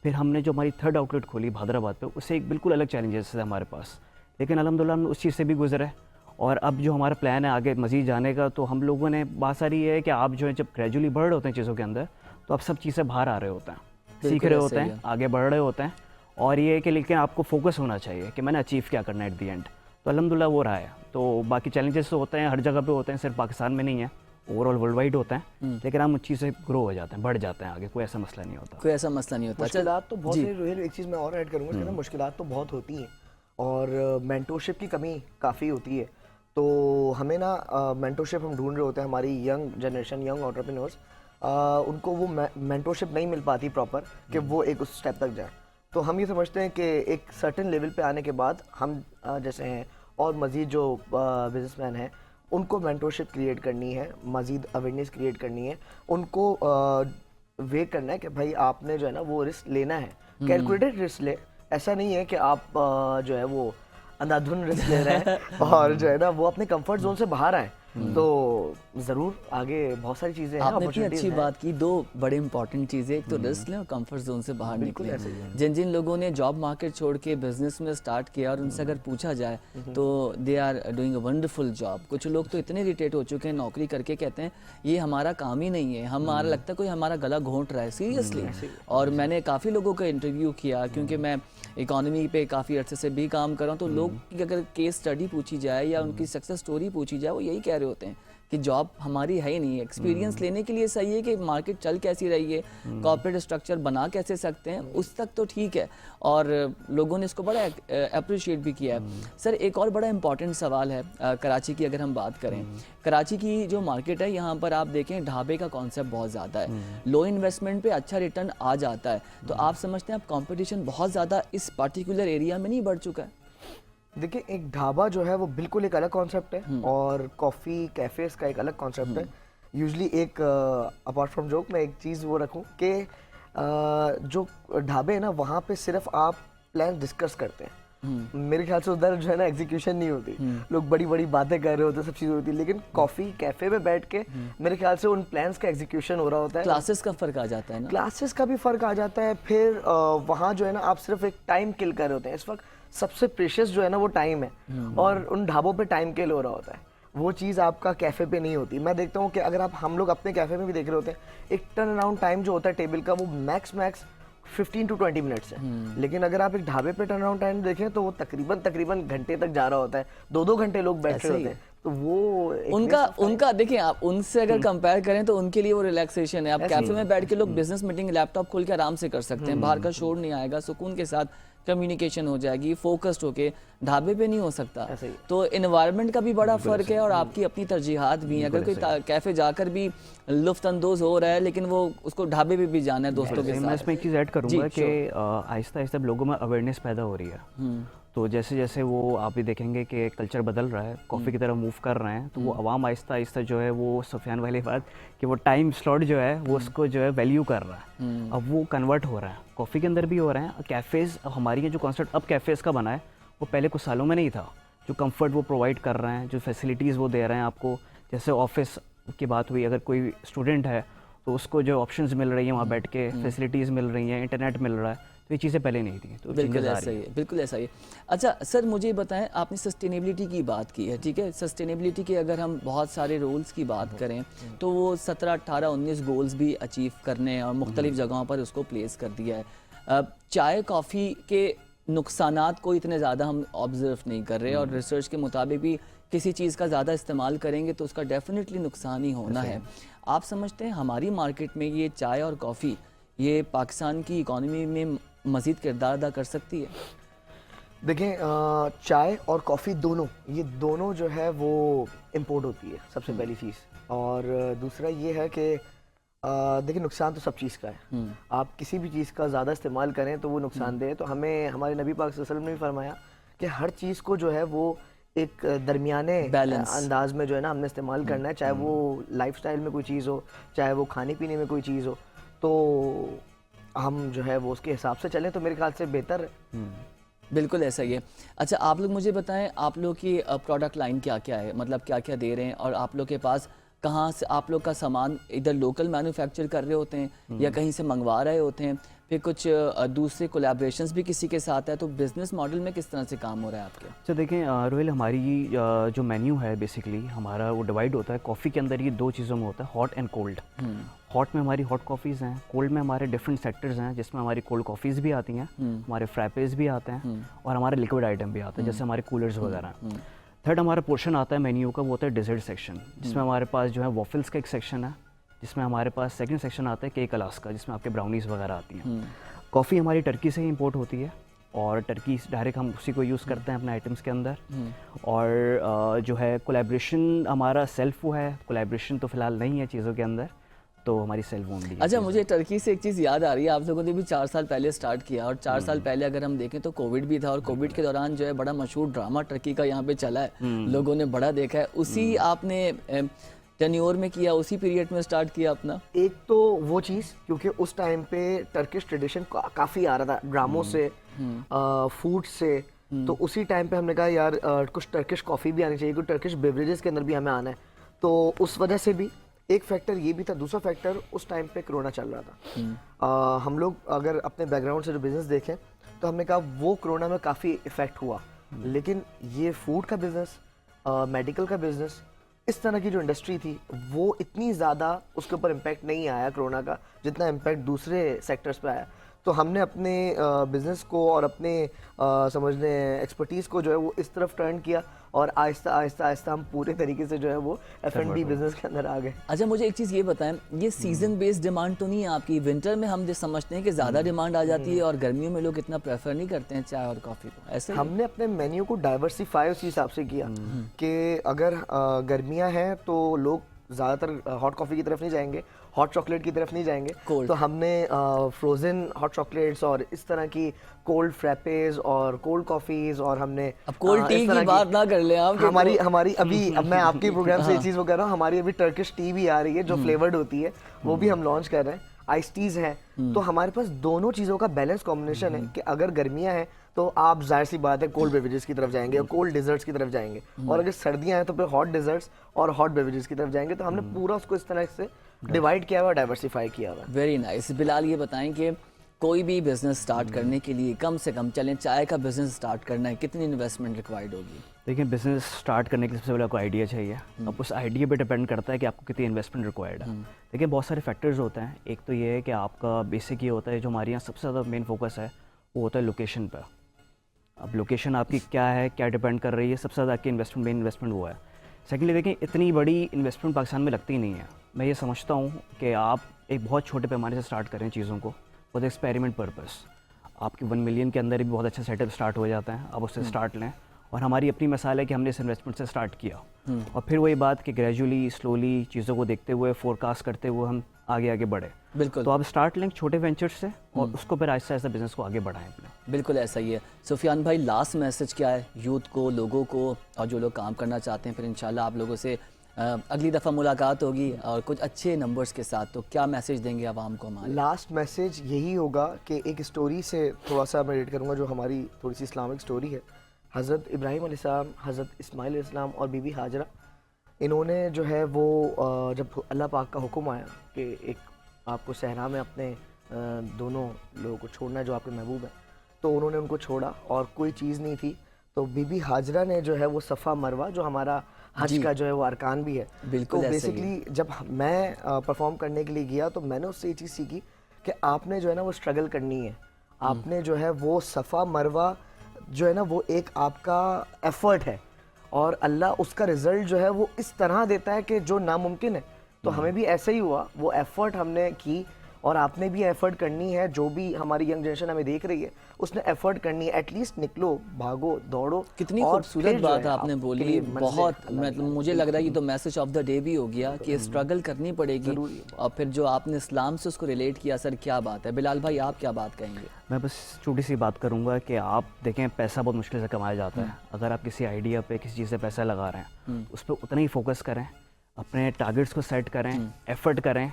E: फिर हमने जो हमारी 3rd आउटलेट खोली हैदराबाद पे, उससे एक बिल्कुल अलग चैलेंजेस थे हमारे पास, लेकिन अल्हम्दुलिल्लाह हम उस चीज़ से भी गुजरे। और अब जो हमारा प्लान है आगे मज़ीद जाने का, तो हम लोगों ने बात सारी ये है कि आप जो है जब ग्रेजुअली बढ़ रहे होते हैं चीज़ों के अंदर, तो आप सब चीज़ें बाहर आ रहे होते हैं, सीख रहे होते हैं, आगे बढ़ रहे होते हैं। और ये है कि लेकिन आपको फोकस होना चाहिए कि मैंने अचीव क्या करना है एट दी एंड। तो अल्हम्दुलिल्लाह वो रहा है। तो बाकी चैलेंजेस तो होते हैं, हर जगह पे होते हैं, सिर्फ पाकिस्तान में नहीं है, ओवरऑल वर्ल्ड वाइड होता है, लेकिन हम उस चीज़ से ग्रो हो जाते हैं, बढ़ जाते हैं आगे, कोई ऐसा मसला नहीं होता।
A: कोई ऐसा मसला नहीं होता।
D: मुश्किलात तो बहुत
A: जी।
D: सारी रोहिल, एक चीज़ मैं और ऐड करूँगा कि ना मुश्किलात तो बहुत होती हैं और मेंटरशिप की कमी काफ़ी होती है। तो हमें ना मेंटरशिप हम ढूंढ रहे होते हैं, हमारी यंग जनरेशन, यंग एंटरप्रेन्योर्स, उनको वो मेंटरशिप नहीं मिल पाती प्रॉपर कि वो एक उस स्टेप तक जाए। तो हम ये समझते हैं कि एक सर्टेन लेवल पे आने के बाद हम जैसे हैं और मज़ीद जो बिजनेसमैन हैं उनको मेंटरशिप क्रिएट करनी है, मज़ीद अवेयरनेस क्रिएट करनी है, उनको वे करना है कि भाई आपने जो है ना वो रिस्क लेना है, कैलकुलेटेड रिस्क ले। ऐसा नहीं है कि आप जो है वो अंधाधुन रिस्क ले रहे हैं और जो है ना वो अपने कंफर्ट जोन से बाहर आए। तो ज़रूर आगे बहुत सारी चीज़ें हैं,
A: आपने इतनी
D: opportunities
A: अच्छी
D: हैं।
A: बात की, दो बड़े इंपॉर्टेंट चीज़ें, एक तो रिस्क लें और कंफर्ट जोन से बाहर निकलें। जिन जिन लोगों ने जॉब मार्केट छोड़ के बिजनेस में स्टार्ट किया और उनसे अगर पूछा जाए तो they are doing a wonderful job. कुछ लोग तो इतने इरिटेट हो चुके हैं नौकरी करके, कहते हैं ये हमारा काम ही नहीं है, हमारा लगता है कोई हमारा गला घोंट रहा है सीरियसली। और मैंने काफ़ी लोगों का इंटरव्यू किया, क्योंकि मैं इकोनॉमी पे काफ़ी अर्से से भी काम कर रहा हूँ। तो लोग की अगर केस स्टडी पूछी जाए या उनकी सक्सेस स्टोरी पूछी जाए, वो यही कह रहे होते हैं कि जॉब हमारी है ही नहीं। एक्सपीरियंस लेने के लिए सही है कि मार्केट चल कैसी रही है, कॉर्पोरेट स्ट्रक्चर बना कैसे सकते हैं, उस तक तो ठीक है। और लोगों ने इसको बड़ा अप्रिशिएट भी किया है। सर एक और बड़ा इंपॉर्टेंट सवाल है, कराची की अगर हम बात करें, कराची की जो मार्केट है यहाँ पर आप देखें ढाबे का कॉन्सेप्ट बहुत ज़्यादा है, लो इन्वेस्टमेंट पे अच्छा रिटर्न आ जाता है। तो आप समझते हैं अब कंपटीशन बहुत ज़्यादा इस पर्टिकुलर एरिया में नहीं बढ़ चुका है?
D: देखिए, एक ढाबा जो है वो बिल्कुल एक अलग कॉन्सेप्ट है और कॉफ़ी कैफ़ेज़ का एक अलग कॉन्सेप्ट है। यूजली एक अपार्ट फ्रॉम जोक मैं एक चीज़ वो रखूं कि जो ढाबे हैं ना वहाँ पे सिर्फ आप प्लान डिस्कस करते हैं। मेरे ख्याल से उधर जो है ना एग्जीक्यूशन नहीं होती, लोग बड़ी बड़ी बातें कर रहे होते हैं, सब चीज़ें होती है, लेकिन कॉफ़ी कैफ़े में बैठ के मेरे ख्याल से उन प्लान्स का एग्जीक्यूशन हो रहा होता है।
A: क्लासेस का फ़र्क आ जाता है ना?
D: क्लासेस का भी फ़र्क आ जाता है। फिर वहाँ जो है ना आप सिर्फ एक टाइम किल कर रहे होते हैं। इस वक्त सबसे प्रेशियस जो है ना वो टाइम है और उन ढाबों पे टाइम किल हो रहा होता है। वो चीज़ आपका कैफ़े पे नहीं होती। मैं देखता हूँ कि अगर हम लोग अपने कैफ़े में भी देख रहे होते हैं, एक टर्न अराउंड टाइम जो होता है टेबल का वो मैक्स 15 to 20 मिनट्स है। लेकिन अगर आप एक ढाबे पे टर्न अराउंड टाइम देखें तो वो तकरीबन घंटे तक जा रहा होता है, 2-2 घंटे लोग बैठ रहे होते हैं। तो वो एक
A: उनका देखिए, आप उनसे अगर कंपेयर करें तो उनके लिए वो रिलैक्सेशन है। आप कैफे में बैठ के लोग बिजनेस मीटिंग लैपटॉप खोल के आराम से कर सकते हैं, बाहर का शोर नहीं आएगा, सुकून के साथ कम्युनिकेशन हो जाएगी, फोकस्ड होके। ढाबे पे नहीं हो सकता। तो एनवायरनमेंट का भी बड़ा फर्क है और आपकी अपनी तरजीहात भी हैं। अगर कोई कैफे जाकर भी लुफ्त अंदोज हो रहा है, लेकिन वो उसको ढाबे पे भी जाना है दोस्तों के
E: मैं
A: साथ।
E: इसमें एक चीज़ ऐड करूँगा कि आहिस्ता आहिस्ता लोगों में अवेयरनेस पैदा हो रही है। तो जैसे जैसे वो आप भी देखेंगे कि कल्चर बदल रहा है, कॉफ़ी की तरफ मूव कर रहे हैं, तो वो आवाम आहिस्ता आहिस्ता जो है वो सुफियान वाली बात कि वो टाइम स्लॉट जो है वो उसको जो है वैल्यू कर रहा है। अब वो कन्वर्ट हो रहा है, कॉफ़ी के अंदर भी हो रहे हैं। कैफ़ेज़ हमारी ये जो कॉन्सेप्ट अब कैफ़ेज़ का बना है वो पहले कुछ सालों में नहीं था। जो कंफर्ट वो प्रोवाइड कर रहे हैं, जो फैसिलिटीज़ वो दे रहे हैं आपको, जैसे ऑफिस की बात हुई, अगर कोई स्टूडेंट है तो उसको जो ऑप्शंस मिल रही हैं वहाँ बैठ के, फैसिलिटीज़ मिल रही हैं, इंटरनेट मिल रहा है, तो ये चीज़ें पहले नहीं थी। तो
A: बिल्कुल ऐसा ही है, बिल्कुल ऐसा ही है। अच्छा सर मुझे बताएं, आपने सस्टेनेबिलिटी की बात की है, ठीक है। सस्टेनेबिलिटी के अगर हम बहुत सारे रोल्स की बात करें तो वो 17, 18, 19 गोल्स भी अचीव करने और मुख्तलिफ जगहों पर उसको प्लेस कर दिया है। चाय कॉफ़ी के नुकसानात को इतने ज़्यादा हम ऑब्जर्व नहीं कर रहे और रिसर्च के मुताबिक भी किसी चीज़ का ज़्यादा इस्तेमाल करेंगे तो उसका डेफिनेटली नुकसान ही होना है। आप समझते हैं हमारी मार्केट में ये चाय और कॉफ़ी ये पाकिस्तान की इकॉनमी में मज़ीद किरदार अदा कर सकती है?
D: देखें, चाय और कॉफ़ी ये दोनों जो है वो इम्पोर्ट होती है, सबसे पहली चीज़। और दूसरा ये है कि देखिए नुकसान तो सब चीज़ का है। आप किसी भी चीज़ का ज़्यादा इस्तेमाल करें तो वो नुकसानदेह है। तो हमें हमारे नबी पाक सल्लल्लाहु अलैहि वसल्लम ने भी फरमाया कि हर चीज़ को जो है वो एक दरमियाने
A: Balance.
D: अंदाज में जो है ना हमने इस्तेमाल करना है, चाहे वो लाइफस्टाइल में कोई चीज़ हो, चाहे वो खाने पीने में कोई चीज़ हो, तो हम जो है वो उसके हिसाब से चलें तो मेरे ख्याल से बेहतर है।
A: बिल्कुल ऐसा ही है। अच्छा, आप लोग मुझे बताएं, आप लोग की प्रोडक्ट लाइन क्या क्या है, मतलब क्या क्या दे रहे हैं, और आप लोग के पास कहाँ से आप लोग का सामान इधर लोकल मैन्युफैक्चर कर रहे होते हैं या कहीं से मंगवा रहे होते हैं, फिर कुछ दूसरे कोलैबोरेशंस भी किसी के साथ है, तो बिजनेस मॉडल में किस तरह से काम हो रहा है आपके?
E: तो देखें रोहिल, हमारी जो मेन्यू है बेसिकली हमारा वो डिवाइड होता है कॉफ़ी के अंदर, ये दो चीज़ों में होता है, हॉट एंड कोल्ड। हॉट में हमारी हॉट कॉफ़ीज़ हैं, कोल्ड में हमारे डिफरेंट सेक्टर्स हैं जिसमें हमारी कोल्ड कॉफ़ीज़ भी आती हैं, हमारे फ्रैपेज भी आते हैं और हमारे लिक्विड आइटम भी आते हैं जैसे हमारे कूलर्स वगैरह हैं। थर्ड हमारा पोर्शन आता है मेन्यू का, वो होता है डिज़र्ट सेक्शन, जिसमें हमारे पास जो है वॉफल्स का एक सेक्शन है, जिसमें हमारे पास सेकंड सेक्शन आता है केक अलास्का, जिसमें आपके ब्राउनीज़ वगैरह आती हैं। कॉफ़ी हमारी टर्की से ही इंपोर्ट होती है और टर्की डायरेक्ट हम उसी को यूज़ करते हैं अपने आइटम्स के अंदर। और जो है कोलैबोरेशन हमारा सेल्फ वो है, कोलैबोरेशन तो फ़िलहाल नहीं है चीज़ों के अंदर, तो हमारी सेल्फ ओनली।
A: अच्छा, मुझे टर्की से एक चीज़ याद आ रही है, आप लोगों ने भी 4 साल पहले स्टार्ट किया, और 4 साल पहले अगर हम देखें तो कोविड भी था, और कोविड के दौरान जो है बड़ा मशहूर ड्रामा टर्की का यहाँ पे चला है, लोगों ने बड़ा देखा है, उसी आपने टेन्योर में किया, उसी पीरियड में स्टार्ट किया अपना?
D: एक तो वो चीज़, क्योंकि उस टाइम पे टर्किश ट्रेडिशन काफ़ी आ रहा था ड्रामों से, फूड से, तो उसी टाइम पे हमने कहा यार कुछ टर्किश कॉफ़ी भी आनी चाहिए, कुछ टर्किश बेवरेजेस के अंदर भी हमें आना है, तो उस वजह से भी एक फैक्टर ये भी था। दूसरा फैक्टर, उस टाइम पे कोरोना चल रहा था। हम लोग अगर अपने बैकग्राउंड से जो बिज़नेस देखें तो हमने कहा वो कोरोना में काफ़ी इफ़ेक्ट हुआ, लेकिन ये फूड का बिज़नेस, मेडिकल का बिज़नेस, इस तरह की जो इंडस्ट्री थी वो इतनी ज़्यादा उसके ऊपर इम्पैक्ट नहीं आया कोरोना का जितना इम्पैक्ट दूसरे सेक्टर्स पे आया। तो हमने अपने बिज़नेस को और अपने समझने एक्सपर्टीज़ को जो है वो इस तरफ टर्न किया, और आहिस्ता आहिस्ता आहिस्ता हम पूरे तरीके से जो है वो F&B बिज़नेस के अंदर आ गए।
A: अच्छा, मुझे एक चीज़ ये बताएं, ये सीज़न बेस्ड डिमांड तो नहीं है आपकी? विंटर में हम जो समझते हैं कि ज़्यादा डिमांड आ जाती है और गर्मियों में लोग इतना प्रेफर नहीं करते हैं चाय और कॉफ़ी को, ऐसे ही?
D: हमने अपने मेन्यू को डाइवर्सिफाई उसी हिसाब से किया कि अगर गर्मियां हैं तो लोग ज़्यादातर हॉट कॉफ़ी की तरफ नहीं जाएंगे, हॉट चॉकलेट की तरफ नहीं जाएंगे,
A: Cold.
D: तो हमने फ्रोज़न हॉट चॉकलेट्स और इस तरह की कोल्ड फ्रैपेज और कोल्ड कॉफ़ीज़, और हमने
A: अब कोल्ड टी
D: इस तरह
A: की बात ना कर ले आप।
D: हमारी अभी अब मैं आपके प्रोग्राम से ये चीज़ वो कर रहा हूँ, हमारी अभी टर्किश टी भी आ रही है जो फ्लेवर्ड होती है, वो भी हम लॉन्च कर रहे हैं। आइस टीज़ हैं, तो हमारे पास दोनों चीज़ों का बैलेंस कॉम्बिनेशन है कि अगर गर्मियाँ हैं तो आप जाहिर सी बात है कोल्ड बेवरेजेस की तरफ जाएंगे और कोल्ड डेजर्ट्स की तरफ जाएंगे, और अगर सर्दियाँ हैं तो फिर हॉट डेजर्ट्स और हॉट बेवरेजेस की तरफ जाएंगे। तो हमने पूरा उसको इस तरह से डिवाइड किया हुआ, डाइवर्सिफाई किया हुआ।
A: Very nice. बिलाल, ये बताएं कि कोई भी बिजनेस स्टार्ट करने के लिए कम से कम, चलें चाय का बिजनेस स्टार्ट करना है, कितनी इन्वेस्टमेंट रिक्वायर्ड होगी?
E: देखिए, बिजनेस स्टार्ट करने के लिए सबसे पहले आपको आइडिया चाहिए। अब उस आइडिया पे डिपेंड करता है कि आपको कितनी इन्वेस्टमेंट रिक्वायर्ड है। देखिए, बहुत सारे फैक्टर्स होते हैं। एक तो ये है कि आपका बेसिक ये होता है, जो हमारे यहाँ सबसे ज़्यादा मेन फोकस है वो होता है लोकेशन पर। अब लोकेशन आपकी क्या है, क्या डिपेंड कर रही है, सबसे ज़्यादा आपकी इन्वेस्टमेंट, मेन इन्वेस्टमेंट वो है। सेकेंडली देखें, इतनी बड़ी इन्वेस्टमेंट पाकिस्तान में लगती नहीं है। मैं ये समझता हूँ कि आप एक बहुत छोटे पैमाने से स्टार्ट करें चीज़ों को, विद एक्सपेरिमेंट पर्पस। आपकी 1 मिलियन के अंदर भी बहुत अच्छा सेटअप स्टार्ट हो जाता है, आप उससे स्टार्ट लें। और हमारी अपनी मिसाल है कि हमने इस इन्वेस्टमेंट से स्टार्ट किया, और फिर वही बात कि ग्रेजुअली स्लोली चीज़ों को देखते हुए, फोरकास्ट करते हुए हम आगे आगे बढ़े।
A: बिल्कुल।
E: तो आप स्टार्ट लें छोटे वेंचर से, और उसको फिर आहिस्ता आहिस्ता बिजनेस को आगे बढ़ाएं अपने।
A: बिल्कुल ऐसा ही है। सुफियान भाई, लास्ट मैसेज क्या है यूथ को, लोगों को, और जो लोग काम करना चाहते हैं? फिर इंशाल्लाह आप लोगों से अगली दफ़ा मुलाकात होगी और कुछ अच्छे नंबर्स के साथ, तो क्या मैसेज देंगे आवाम को हमारे?
D: लास्ट मैसेज यही होगा कि एक स्टोरी से थोड़ा सा मैं रेट करूँगा, जो हमारी थोड़ी सी इस्लामिक स्टोरी है। हज़रत इब्राहीम अलैहिस्सलाम, हज़रत इस्माइल अलैहिस्सलाम और बीबी हाजरा, इन्होंने जो है वो जब अल्लाह पाक का हुक्म आया कि एक आपको सहरा में अपने दोनों लोगों को छोड़ना है जो आपके महबूब हैं, तो उन्होंने उनको छोड़ा और कोई चीज़ नहीं थी, तो बीबी हाजरा ने जो है वो सफ़ा मरवा, जो हमारा हज का जो है वो अरकान भी है,
A: बिल्कुल
D: तो
A: ऐसा ही है।
D: बेसिकली जब मैं परफॉर्म करने के लिए गया तो मैंने उससे ये चीज़ सीखी कि आपने जो है ना वो स्ट्रगल करनी है, आपने जो है वो सफ़ा मरवा जो है ना वो एक आपका एफर्ट है, और अल्लाह उसका रिज़ल्ट जो है वो इस तरह देता है कि जो नामुमकिन है। तो हमें भी ऐसा ही हुआ, वो एफर्ट हमने की और आपने भी एफर्ट करनी है, जो भी हमारी यंग जनरेशन हमें देख रही है उसने एफर्ट करनी है, एटलीस्ट निकलो, भागो, दौड़ो।
A: कितनी
D: और
A: खूबसूरत
D: फिर जो
A: बात
D: है
A: आपने
D: आपके
A: बोली,
D: लिए मंजिलें
A: बहुत
D: अल्लाह
A: मतलब
D: की
A: मुझे लग रहा है ये तो मैसेज ऑफ द डे भी हो गया कि स्ट्रगल करनी पड़ेगी।
D: ज़रूरी है।
A: और फिर जो आपने इस्लाम से उसको रिलेट किया, सर क्या बात है। बिलाल भाई आप क्या बात कहेंगे?
E: मैं बस छोटी सी बात करूंगा कि आप देखें, पैसा बहुत मुश्किल से कमाया जाता है। अगर आप किसी आइडिया पे, किसी चीज़ से पैसा लगा रहे हैं, उस पर उतना ही फोकस करें, अपने टारगेट्स को सेट करें, एफर्ट करें,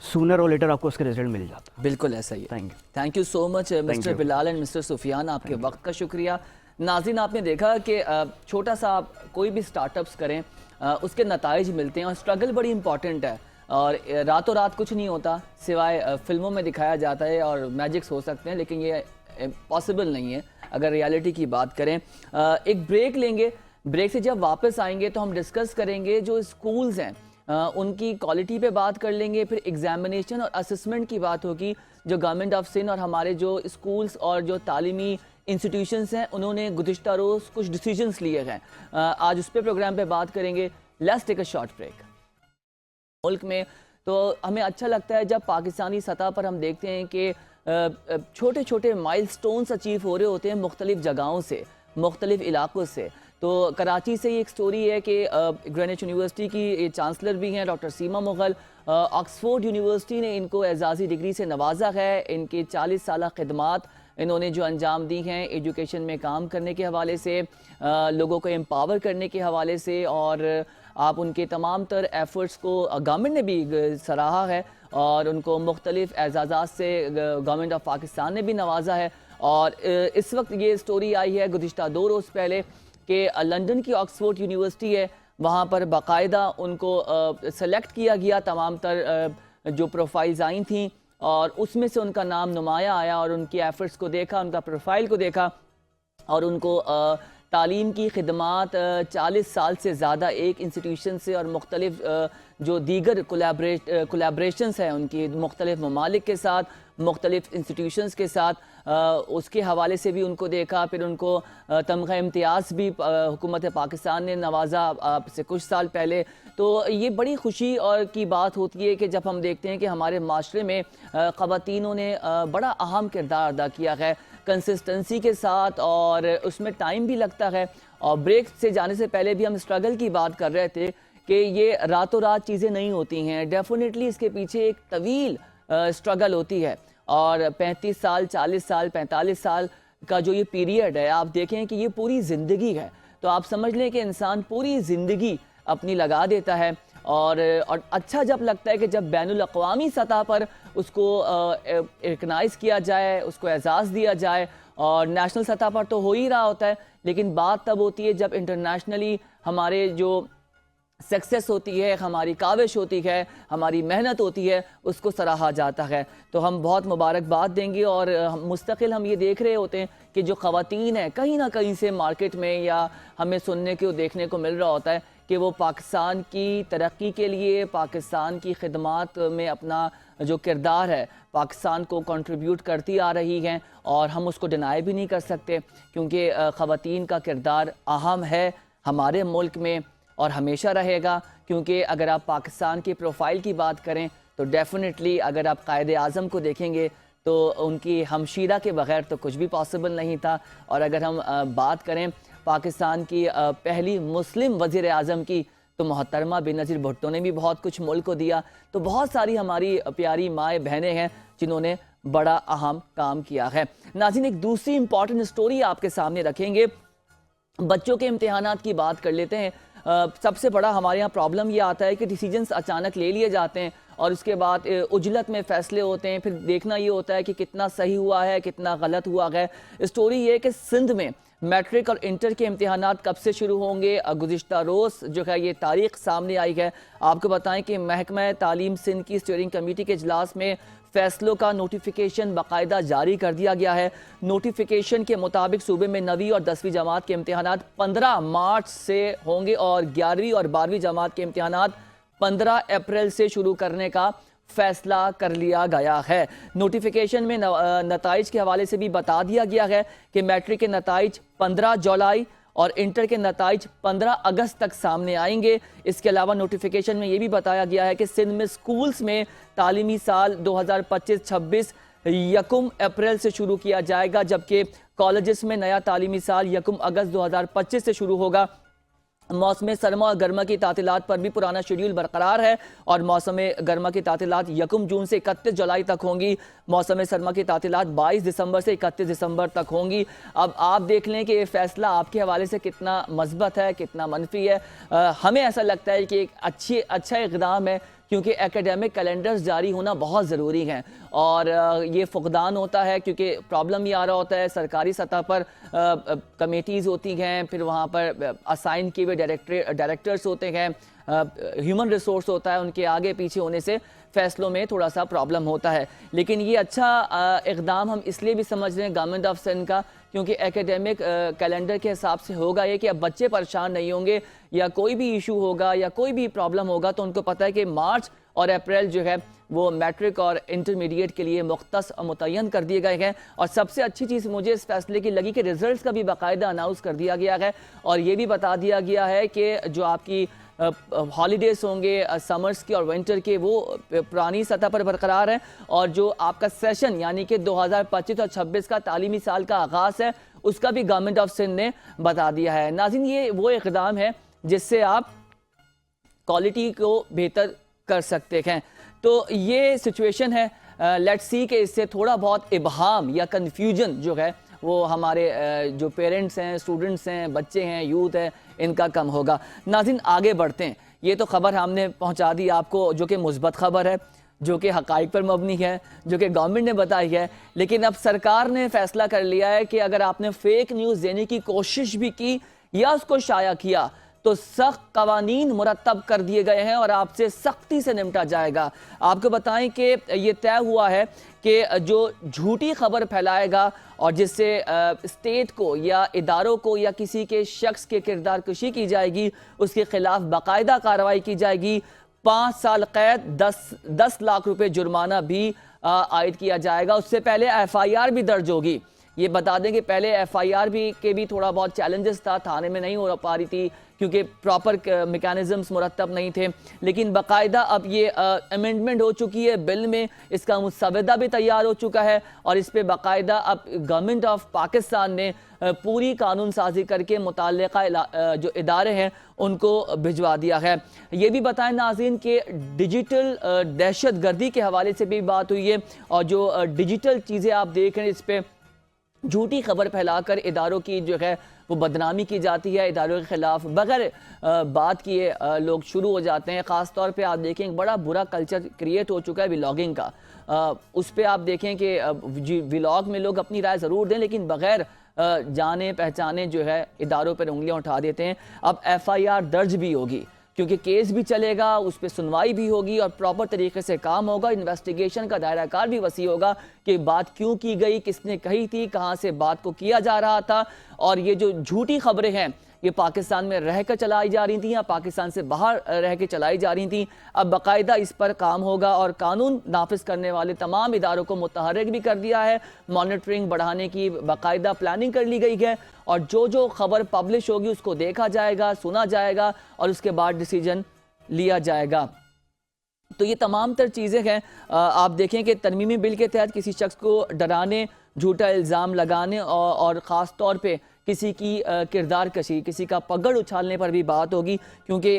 E: सूनर और लेटर आपको उसका रिजल्ट मिल जाता है।
A: बिल्कुल ऐसा ही है।
E: Thank you.
A: Thank you so much mister
E: you.
A: Bilal and mister Sufiyan, आपके वक्त का शुक्रिया। नाज़रीन, आपने देखा कि छोटा सा आप कोई भी स्टार्टअप्स करें, उसके नताइज मिलते हैं और स्ट्रगल बड़ी इंपॉर्टेंट है। और रातों रात कुछ नहीं होता, सिवाय फिल्मों में दिखाया जाता है और मैजिक्स हो सकते हैं, लेकिन ये पॉसिबल नहीं है अगर रियलिटी की बात करें। एक ब्रेक लेंगे, ब्रेक से जब वापस आएंगे तो हम डिस्कस करेंगे जो स्कूल्स हैं उनकी क्वालिटी पे बात कर लेंगे, फिर एग्जामिनेशन और असेसमेंट की बात होगी। जो गवर्नमेंट ऑफ सिंध और हमारे जो स्कूल्स और जो तालीमी इंस्टीट्यूशंस हैं उन्होंने गुज़िश्ता रोज़ कुछ डिसीजंस लिए हैं, आज उस पर प्रोग्राम पे बात करेंगे। Let's take a short break. मुल्क में तो हमें अच्छा लगता है जब पाकिस्तानी सतह पर हम देखते हैं कि छोटे छोटे माइलस्टोन्स अचीव हो रहे होते हैं मुख्तलिफ जगहों से, मुख्तलिफ इलाकों से। तो कराची से ये एक स्टोरी है कि ग्रेनिच यूनिवर्सिटी की चांसलर भी हैं डॉक्टर सीमा मुगल, ऑक्सफोर्ड यूनिवर्सिटी ने इनको एजाज़ी डिग्री से नवाजा है। इनके 40 साल खिदमात इन्होंने जो अंजाम दी हैं एजुकेशन में काम करने के हवाले से, लोगों को एम्पावर करने के हवाले से, और आप उनके तमाम तर एफ़र्ट्स को गवर्नमेंट ने भी सराहा है और उनको मुख्तलिफ एजाज़ात से गवर्नमेंट ऑफ पाकिस्तान ने भी नवाजा है। और इस वक्त ये स्टोरी आई है गुज़िश्ता 2 रोज़ पहले कि लंदन की ऑक्सफोर्ड यूनिवर्सिटी है, वहाँ पर बाकायदा उनको सेलेक्ट किया गया, तमाम तर जो प्रोफाइल्स आई थी और उसमें से उनका नाम नुमाया आया और उनकी एफ़र्ट्स को देखा, उनका प्रोफाइल को देखा और उनको तालीम की खिदमात 40 साल से ज़्यादा एक इंस्टीट्यूशन से और मुख्तलिफ जो दीगर कोलैबोरेशंस हैं उनकी मुख्तलिफ ममालिक के साथ, मुख्तलिफ इंस्टीट्यूशंस के साथ, उसके हवाले से भी उनको देखा। फिर उनको तमग़ा इम्तियाज़ भी हुकूमत पाकिस्तान ने नवाजा से कुछ साल पहले। तो ये बड़ी खुशी और की बात होती है कि जब हम देखते हैं कि हमारे माशरे में ख़वातीनों ने बड़ा अहम किरदार अदा किया है कंसिस्टेंसी के साथ, और उसमें टाइम भी लगता है। और ब्रेक से जाने से पहले भी हम स्ट्रगल की बात कर रहे थे कि ये रातों रात चीज़ें नहीं होती हैं, डेफिनेटली इसके पीछे एक तवील स्ट्रगल होती है। और 35 साल, 40 साल, 45 साल का जो ये पीरियड है, आप देखें कि ये पूरी ज़िंदगी है। तो आप समझ लें कि इंसान पूरी ज़िंदगी अपनी लगा देता है। और अच्छा जब लगता है कि जब बैनुल अक़वामी सतह पर उसको रिकग्नाइज़ किया जाए, उसको एजाज़ दिया जाए। और नेशनल सतह पर तो हो ही रहा होता है, लेकिन बात तब होती है जब इंटरनेशनली हमारे जो सक्सेस होती है, हमारी काविश होती है, हमारी मेहनत होती है, उसको सराहा जाता है। तो हम बहुत मुबारकबाद देंगे। और मुस्तकिल हम ये देख रहे होते हैं कि जो ख़वातीन हैं कहीं ना कहीं से मार्केट में या हमें सुनने को देखने को मिल रहा होता है कि वो पाकिस्तान की तरक्की के लिए, पाकिस्तान की खिदमात में अपना जो किरदार है पाकिस्तान को कंट्रीब्यूट करती आ रही हैं। और हम उसको डिनाई भी नहीं कर सकते क्योंकि ख़वातीन का किरदार अहम है हमारे मुल्क में और हमेशा रहेगा। क्योंकि अगर आप पाकिस्तान की प्रोफाइल की बात करें तो डेफिनेटली अगर आप कायदे आज़म को देखेंगे तो उनकी हमशीरा के बग़ैर तो कुछ भी पॉसिबल नहीं था। और अगर हम बात करें पाकिस्तान की पहली मुस्लिम वज़ीर आज़म की, तो मोहतरमा बेनज़ीर भुट्टो ने भी बहुत कुछ मुल्क को दिया। तो बहुत सारी हमारी प्यारी माएँ बहनें हैं जिन्होंने बड़ा अहम काम किया है। नाज़रीन, एक दूसरी इंपॉर्टेंट स्टोरी आपके सामने रखेंगे। बच्चों के इम्तिहानात की बात कर लेते हैं। सबसे बड़ा हमारे यहाँ प्रॉब्लम ये आता है कि डिसीजंस अचानक ले लिए जाते हैं और उसके बाद उजलत में फ़ैसले होते हैं। फिर देखना ये होता है कि कितना सही हुआ है, कितना गलत हुआ है। स्टोरी ये है कि सिंध में मैट्रिक और इंटर के इम्तिहानात कब से शुरू होंगे। गुज़िश्ता रोज़ जो है ये तारीख सामने आई है। आपको बताएं कि महकमा तालीम सिंध की स्टीयरिंग कमेटी के इजलास में फ़ैसलों का नोटिफिकेशन बाकायदा जारी कर दिया गया है। नोटिफिकेशन के मुताबिक सूबे में 9वीं और 10वीं जमात के इम्तिहानात 15 मार्च से होंगे और 11वीं और 12वीं जमात के इम्तिहानात 15 अप्रैल से शुरू करने का फैसला कर लिया गया है। नोटिफिकेशन में नताइज के हवाले से भी बता दिया गया है कि मैट्रिक के नताइज 15 जुलाई और इंटर के नताइज 15 अगस्त तक सामने आएंगे। इसके अलावा नोटिफिकेशन में ये भी बताया गया है कि सिंध में स्कूल्स में तालीमी साल 2025-26 यकम अप्रैल से शुरू किया जाएगा, जबकि कॉलेजेस में नया तालीमी साल यकम अगस्त 2025 से शुरू होगा। मौसम सरमा और गर्मा की तातीलात पर भी पुराना शेड्यूल बरकरार है और मौसम गर्मा की तातीलात यकम जून से 31 जुलाई तक होंगी। मौसम सरमा की तातीलात 22 दिसंबर से 31 दिसंबर तक होंगी। अब आप देख लें कि ये फैसला आपके हवाले से कितना मस्बत है, कितना मनफी है। हमें ऐसा लगता है कि एक अच्छा इक़दाम है, क्योंकि एकेडमिक कैलेंडर्स जारी होना बहुत ज़रूरी है और ये फुकदान होता है क्योंकि प्रॉब्लम ये आ रहा होता है सरकारी सतह पर कमेटीज़ होती हैं, फिर वहाँ पर असाइन किए हुए डायरेक्टर्स होते हैं, ह्यूमन रिसोर्स होता है, उनके आगे पीछे होने से फैसलों में थोड़ा सा प्रॉब्लम होता है। लेकिन ये अच्छा इक़दाम हम इसलिए भी समझ रहे हैं गवर्नमेंट ऑफ सिंध का, क्योंकि एकेडमिक कैलेंडर के हिसाब से होगा ये कि अब बच्चे परेशान नहीं होंगे या कोई भी इशू होगा या कोई भी प्रॉब्लम होगा तो उनको पता है कि मार्च और अप्रैल जो है वो मैट्रिक और इंटरमीडिएट के लिए मुख्तस और मुतय्यन कर दिए गए हैं। और सबसे अच्छी चीज़ मुझे इस फैसले की लगी कि रिजल्ट्स का भी बाकायदा अनाउंस कर दिया गया है और ये भी बता दिया गया है कि जो आपकी हॉलीडेज होंगे समर्स के और विंटर के वो पुरानी सतह पर बरकरार है और जो आपका सेशन यानी कि 2025 और 26 का तालीमी साल का आगाज़ है उसका भी गवर्नमेंट ऑफ सिंध ने बता दिया है। नाज़रीन, ये वो इक़दाम है जिससे आप क्वालिटी को बेहतर कर सकते हैं। तो ये सिचुएशन है, लेट्स सी कि इससे थोड़ा बहुत इबहाम या कन्फ्यूजन जो है वो हमारे जो पेरेंट्स हैं, स्टूडेंट्स हैं, बच्चे हैं, यूथ है, इनका कम होगा। नाज़रीन, आगे बढ़ते हैं। ये तो खबर हमने पहुंचा दी आपको जो कि मुस्बत खबर है, जो कि हक़ाइक़ पर मबनी है, जो कि गवर्नमेंट ने बताई है। लेकिन अब सरकार ने फैसला कर लिया है कि अगर आपने फेक न्यूज़ देने की कोशिश भी की या उसको शाया किया तो सख्त कवानीन मुरतब कर दिए गए हैं और आपसे सख्ती से निपटा जाएगा। आपको बताएं कि ये तय हुआ है कि जो झूठी खबर फैलाएगा और जिससे स्टेट को या इदारों को या किसी के शख्स के किरदार कशी की जाएगी उसके खिलाफ बाकायदा कार्रवाई की जाएगी। 5 साल कैद, 10 लाख रुपए जुर्माना भी आयद किया जाएगा। उससे पहले FIR भी दर्ज होगी। ये बता दें कि पहले FIR के भी थोड़ा बहुत चैलेंजेस था, थाने में नहीं हो पा रही थी क्योंकि प्रॉपर मेकानिज़म्स मुरतब नहीं थे। लेकिन बाकायदा अब ये अमेंडमेंट हो चुकी है बिल में, इसका मुसवदा भी तैयार हो चुका है और इस पर बाकायदा अब गवर्नमेंट ऑफ पाकिस्तान ने पूरी कानून साजी करके मुताल्लिका जो इदारे हैं उनको भिजवा दिया है। ये भी बताएं नाज़रीन कि डिजिटल दहशत गर्दी के हवाले से भी बात हुई है और जो डिजिटल चीज़ें आप देख रहे हैं इस पर झूठी खबर फैलाकर इदारों की जो है वो बदनामी की जाती है, इदारों के खिलाफ बगैर बात किए लोग शुरू हो जाते हैं। ख़ास तौर पे आप देखें एक बड़ा बुरा कल्चर क्रिएट हो चुका है व्लॉगिंग का। उस पर आप देखें कि व्लॉग में लोग अपनी राय ज़रूर दें लेकिन बगैर जाने पहचाने जो है इदारों पर उंगलियां उठा देते हैं। अब FIR दर्ज भी होगी क्योंकि केस भी चलेगा, उस पर सुनवाई भी होगी और प्रॉपर तरीके से काम होगा। इन्वेस्टिगेशन का दायरा कार भी वसी होगा कि बात क्यों की गई, किसने कही थी, कहाँ से बात को किया जा रहा था। और ये जो झूठी खबरें हैं ये पाकिस्तान में रहकर चलाई जा रही थी या पाकिस्तान से बाहर रह के चलाई जा रही थी, अब बाकायदा इस पर काम होगा और कानून नाफिज करने वाले तमाम इदारों को मुतहर्रिक भी कर दिया है। मॉनिटरिंग बढ़ाने की बाकायदा प्लानिंग कर ली गई है और जो खबर पब्लिश होगी उसको देखा जाएगा, सुना जाएगा और उसके बाद डिसीजन लिया जाएगा। तो ये तमाम तर चीज़ें हैं। आप देखें कि तरमीमी बिल के तहत किसी शख्स को डराने, झूठा इल्ज़ाम लगाने और ख़ास तौर पे किसी की किरदार कशी, किसी का पगड़ उछालने पर भी बात होगी क्योंकि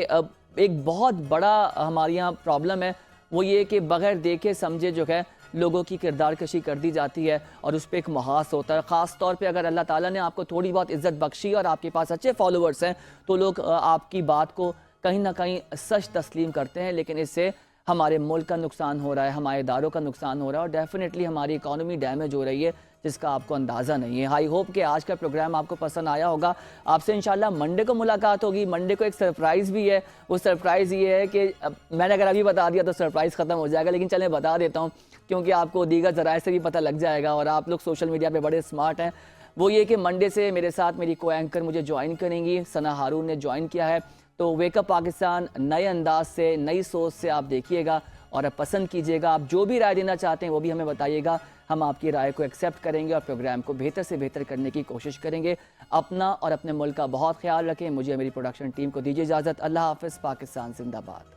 A: एक बहुत बड़ा हमारे यहाँ प्रॉब्लम है वो ये कि बग़ैर देखे समझे जो है लोगों की किरदार कशी कर दी जाती है और उस पर एक महास होता है। ख़ास तौर पे अगर अल्लाह ताला ने आपको थोड़ी बहुत इज़्ज़त बख्शी और आपके पास अच्छे फॉलोअर्स हैं तो लोग आपकी बात को कहीं ना कहीं सच तस्लीम करते हैं। लेकिन इससे हमारे मुल्क का नुकसान हो रहा है, हमारे इदारों का नुकसान हो रहा है और डेफिनेटली हमारी इकॉनमी डैमेज हो रही है जिसका आपको अंदाज़ा नहीं है। आई होप कि आज का प्रोग्राम आपको पसंद आया होगा। आपसे इंशाल्लाह मंडे को मुलाकात होगी। मंडे को एक सरप्राइज़ भी है। वो सरप्राइज़ ये है कि मैंने अगर अभी बता दिया तो सरप्राइज़ ख़त्म हो जाएगा, लेकिन चलें बता देता हूँ क्योंकि आपको दीगर ज़राए से भी पता लग जाएगा और आप लोग सोशल मीडिया पर बड़े स्मार्ट हैं। वो ये कि मंडे से मेरे साथ मेरी को एंकर मुझे ज्वाइन करेंगी, सना हारून ने ज्वाइन किया है। तो वेकअप पाकिस्तान नए अंदाज से, नई सोच से आप देखिएगा और अब पसंद कीजिएगा। आप जो भी राय देना चाहते हैं वो भी हमें बताइएगा। हम आपकी राय को एक्सेप्ट करेंगे और प्रोग्राम को बेहतर से बेहतर करने की कोशिश करेंगे। अपना और अपने मुल्क का बहुत ख्याल रखें। मुझे मेरी प्रोडक्शन टीम को दीजिए इजाज़त। अल्लाह हाफ़िज़। पाकिस्तान जिंदाबाद।